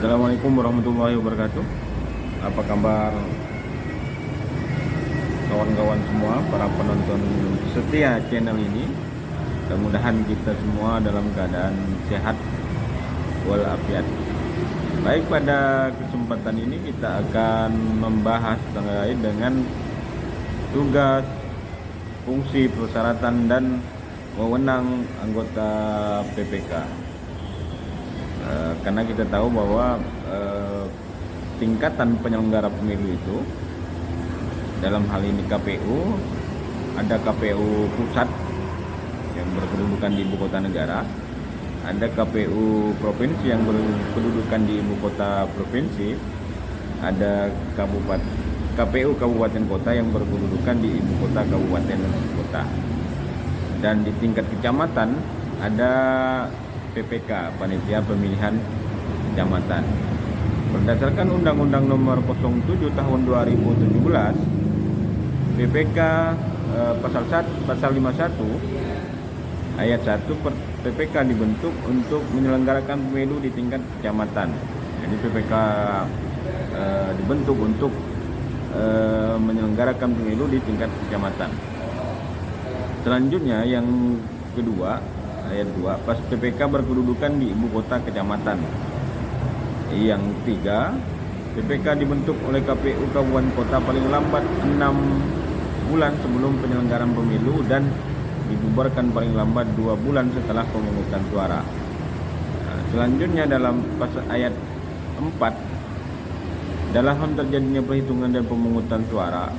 Assalamualaikum warahmatullahi wabarakatuh. Apa kabar kawan-kawan semua, para penonton setia channel ini? Mudah-mudahan kita semua dalam keadaan sehat walafiat. Baik, pada kesempatan ini kita akan membahas terkait dengan tugas, fungsi, persyaratan dan wewenang anggota PPK. Karena kita tahu bahwa tingkatan penyelenggara pemilu itu, dalam hal ini KPU, ada KPU pusat yang berkedudukan di ibu kota negara, ada KPU provinsi yang berkedudukan di ibu kota provinsi, ada KPU kabupaten kota yang berkedudukan di ibu kota kabupaten kota, dan di tingkat kecamatan ada PPK, Panitia Pemilihan Kecamatan. Berdasarkan Undang-Undang Nomor 07 Tahun 2017, PPK pasal 51 ayat 1 PPK dibentuk untuk menyelenggarakan pemilu di tingkat kecamatan. Jadi PPK dibentuk untuk menyelenggarakan pemilu di tingkat kecamatan. Selanjutnya yang kedua, ayat 2, pas PPK berkedudukan di ibu kota kecamatan. Yang ketiga, PPK dibentuk oleh KPU kabupaten kota paling lambat 6 bulan sebelum penyelenggaraan pemilu dan dibubarkan paling lambat 2 bulan setelah pemungutan suara. Selanjutnya dalam pasal ayat 4, dalam hal terjadinya perhitungan dan pemungutan suara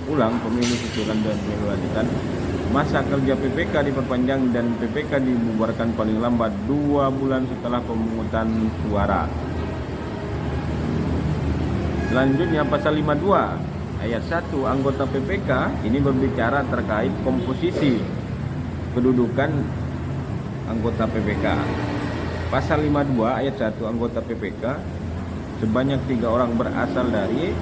ulang pemilu susulan dan pemilu lanjutan, masa kerja PPK diperpanjang dan PPK dibubarkan paling lambat 2 bulan setelah pemungutan suara. Selanjutnya pasal 52 ayat 1 anggota PPK ini berbicara terkait komposisi kedudukan anggota PPK. Pasal 52 ayat 1 anggota PPK sebanyak 3 orang berasal dari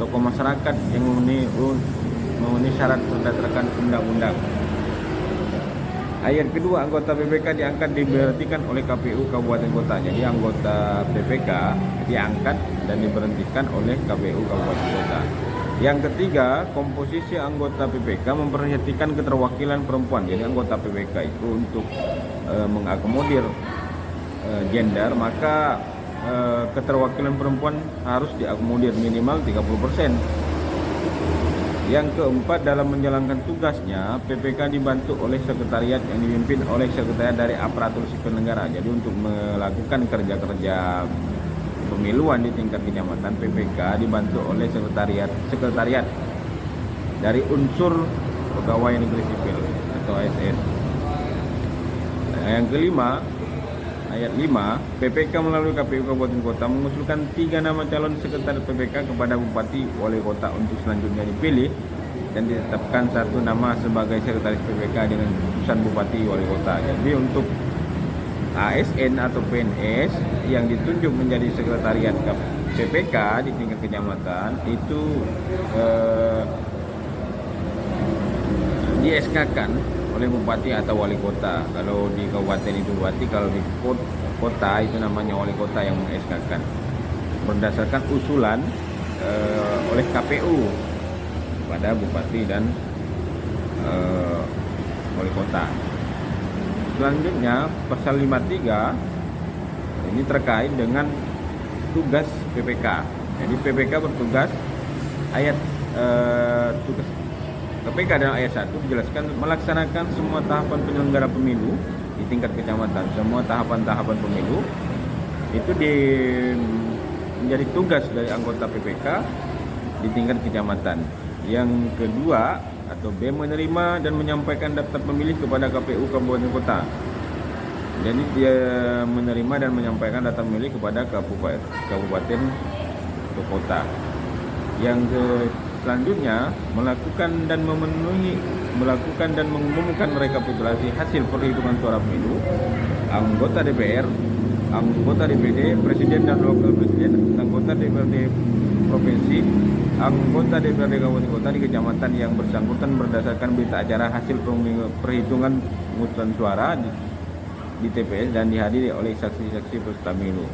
tokoh masyarakat yang memenuhi syarat berdasarkan undang-undang. Ayat kedua, anggota PPK diangkat diberhentikan oleh KPU kabupaten kota. Jadi anggota PPK diangkat dan diberhentikan oleh KPU kabupaten kota. Yang ketiga, komposisi anggota PPK memperhatikan keterwakilan perempuan. Jadi anggota PPK itu untuk mengakomodir gender, maka keterwakilan perempuan harus diakomodir minimal 30%. Yang keempat, dalam menjalankan tugasnya, PPK dibantu oleh sekretariat yang dipimpin oleh sekretariat dari aparatur sipil negara. Jadi untuk melakukan kerja-kerja pemiluan di tingkat kecamatan, PPK dibantu oleh sekretariat dari unsur pegawai negeri sipil atau ASN. Yang kelima, ayat 5, PPK melalui KPU Kabupaten Kota mengusulkan 3 nama calon sekretaris PPK kepada Bupati Wali Kota untuk selanjutnya dipilih dan ditetapkan 1 nama sebagai sekretaris PPK dengan keputusan Bupati Wali Kota. Jadi untuk ASN atau PNS yang ditunjuk menjadi sekretariat PPK di tingkat kecamatan itu di SK-kan oleh bupati atau wali kota. Kalau di kabupaten itu bupati, kalau di kota itu namanya wali kota yang meng-SK-kan berdasarkan usulan oleh KPU pada bupati dan wali kota. Selanjutnya pasal 53 ini terkait dengan tugas PPK. Jadi PPK bertugas, ayat tugas PPK dalam ayat 1 dijelaskan melaksanakan semua tahapan penyelenggara pemilu di tingkat kecamatan. Semua tahapan-tahapan pemilu itu menjadi tugas dari anggota PPK di tingkat kecamatan. Yang kedua atau B, menerima dan menyampaikan daftar pemilih kepada KPU Kabupaten Kota. Jadi dia menerima dan menyampaikan daftar pemilih kepada kabupaten atau kota. Yang selanjutnya melakukan dan mengumumkan rekapitulasi hasil perhitungan suara pemilu anggota DPR, anggota DPD, presiden dan wakil presiden, anggota DPRD provinsi, anggota DPRD kabupaten kota di kecamatan yang bersangkutan berdasarkan berita acara hasil perhitungan pemungutan suara di TPS dan dihadiri oleh saksi-saksi peserta pemilu.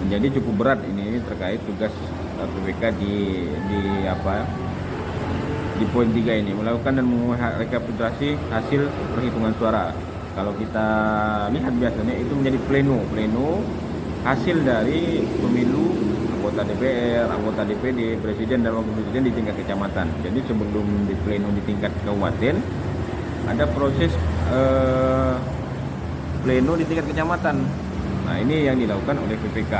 Jadi cukup berat ini terkait tugas PPK di poin 3 ini, melakukan dan mengumumkan rekapitulasi hasil perhitungan suara. Kalau kita lihat biasanya itu menjadi pleno hasil dari pemilu anggota DPR, anggota DPD, presiden dan wakil presiden di tingkat kecamatan. Jadi sebelum di pleno di tingkat kabupaten ada proses pleno di tingkat kecamatan. Nah, ini yang dilakukan oleh PPK.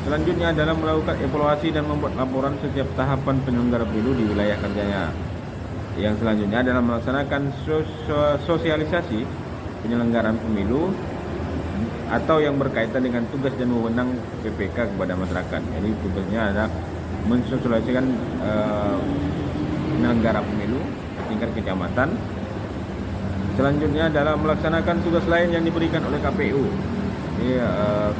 Selanjutnya adalah melakukan evaluasi dan membuat laporan setiap tahapan penyelenggara pemilu di wilayah kerjanya. Yang selanjutnya adalah melaksanakan sosialisasi penyelenggaraan pemilu atau yang berkaitan dengan tugas dan wewenang PPK kepada masyarakat. Jadi tugasnya adalah mensosialisasikan penyelenggara pemilu di tingkat kecamatan. Selanjutnya adalah melaksanakan tugas lain yang diberikan oleh KPU. Jadi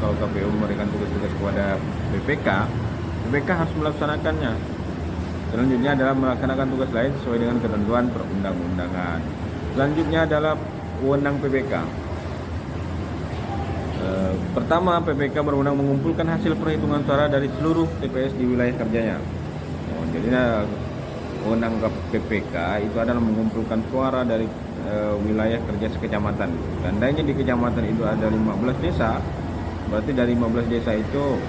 kalau KPU memberikan tugas-tugas kepada PPK harus melaksanakannya. Selanjutnya adalah melaksanakan tugas lain sesuai dengan ketentuan perundang-undangan. Selanjutnya adalah wewenang PPK. Pertama, PPK berwenang mengumpulkan hasil perhitungan suara dari seluruh TPS di wilayah kerjanya. Jadi wewenang PPK itu adalah mengumpulkan suara dari wilayah kerja sekecamatan. Seandainya di kecamatan itu ada 15 desa, berarti dari 15 desa itu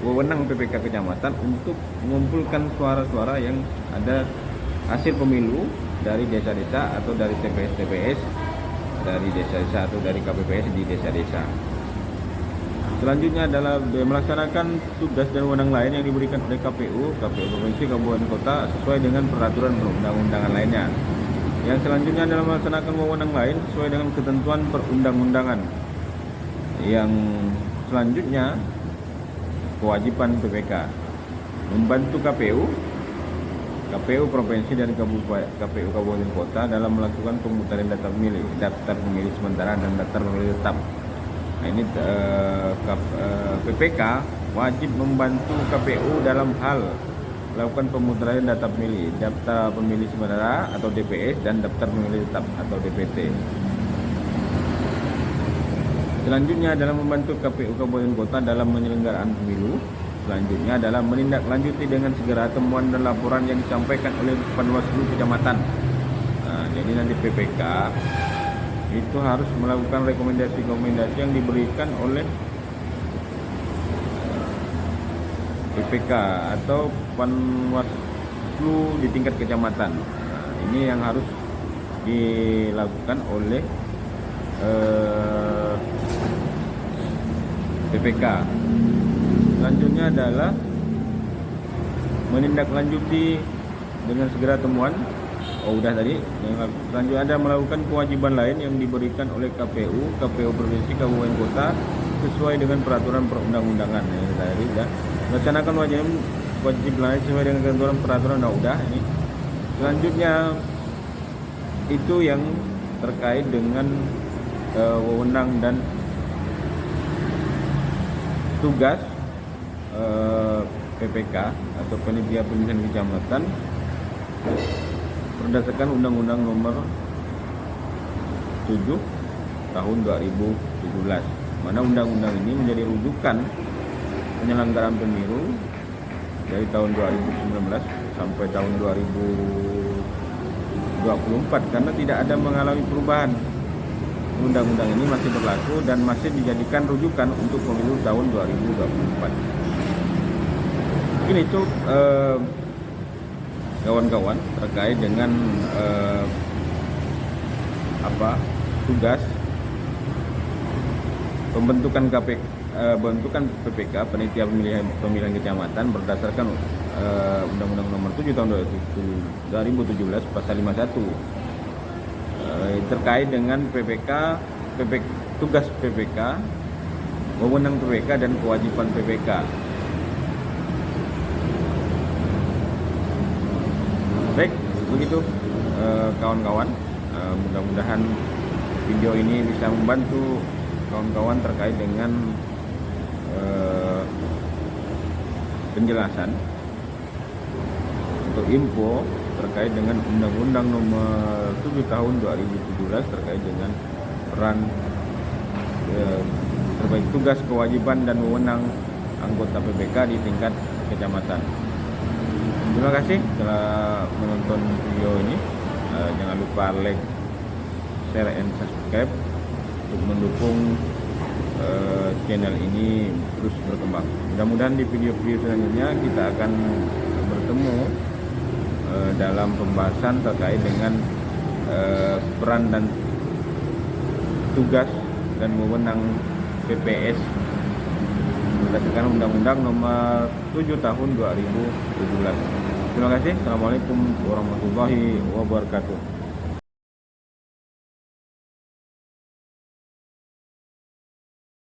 wewenang PPK kecamatan untuk mengumpulkan suara-suara yang ada hasil pemilu dari desa-desa atau dari TPS-TPS dari desa-desa atau dari KPPS di desa-desa. Selanjutnya adalah melaksanakan tugas dan wewenang lain yang diberikan oleh KPU provinsi, kabupaten, kota sesuai dengan peraturan perundang-undangan lainnya. Yang selanjutnya adalah melaksanakan wewenang lain sesuai dengan ketentuan perundang-undangan. Yang selanjutnya kewajiban PPK membantu KPU provinsi dan KPU kabupaten kota dalam melakukan pemutaran daftar pemilih sementara dan daftar pemilih tetap. Nah, ini PPK wajib membantu KPU dalam hal melakukan pemutaran daftar pemilih sementara atau DPS dan daftar pemilih tetap atau DPT. Selanjutnya adalah membantu KPU kabupaten kota dalam penyelenggaraan pemilu. Selanjutnya adalah menindaklanjuti dengan segera temuan dan laporan yang disampaikan oleh Panwaslu kecamatan. Nah, jadi nanti PPK itu harus melakukan rekomendasi-rekomendasi yang diberikan oleh PPK atau Panwaslu di tingkat kecamatan. Nah, ini yang harus dilakukan oleh PPK. Selanjutnya adalah menindaklanjuti dengan segera temuan. Udah tadi. Selanjutnya ada melakukan kewajiban lain yang diberikan oleh KPU provinsi, kabupaten, kota sesuai dengan peraturan perundang-undangan. Tadi sudah melaksanakan wajib lain sesuai dengan ketentuan peraturan. Udah ini. Selanjutnya itu yang terkait dengan wewenang dan tugas PPK atau panitia pemilihan kecamatan berdasarkan Undang-Undang Nomor 7 Tahun 2017, mana undang-undang ini menjadi rujukan penyelenggaraan pemilu dari tahun 2019 sampai tahun 2024 karena tidak ada mengalami perubahan. Undang-undang ini masih berlaku dan masih dijadikan rujukan untuk pemilu tahun 2024. Mungkin itu kawan-kawan terkait dengan tugas pembentukan PPK panitia pemilihan kecamatan berdasarkan Undang-Undang Nomor 7 Tahun 2017 Pasal 51. Terkait dengan tugas PPK, wewenang PPK dan kewajiban PPK. Baik, begitu kawan-kawan. Mudah-mudahan video ini bisa membantu kawan-kawan terkait dengan penjelasan untuk info terkait dengan Undang-Undang Nomor 7 Tahun 2017 terkait dengan peran terkait tugas, kewajiban, dan wewenang anggota PPK di tingkat kecamatan. Terima kasih telah menonton video ini. Jangan lupa like, share, and subscribe untuk mendukung channel ini terus berkembang. Mudah-mudahan di video-video selanjutnya kita akan bertemu dalam pembahasan terkait dengan peran dan tugas dan wewenang PPS berdasarkan Undang-Undang Nomor 7 Tahun 2017. Terima kasih. Assalamualaikum warahmatullahi wabarakatuh.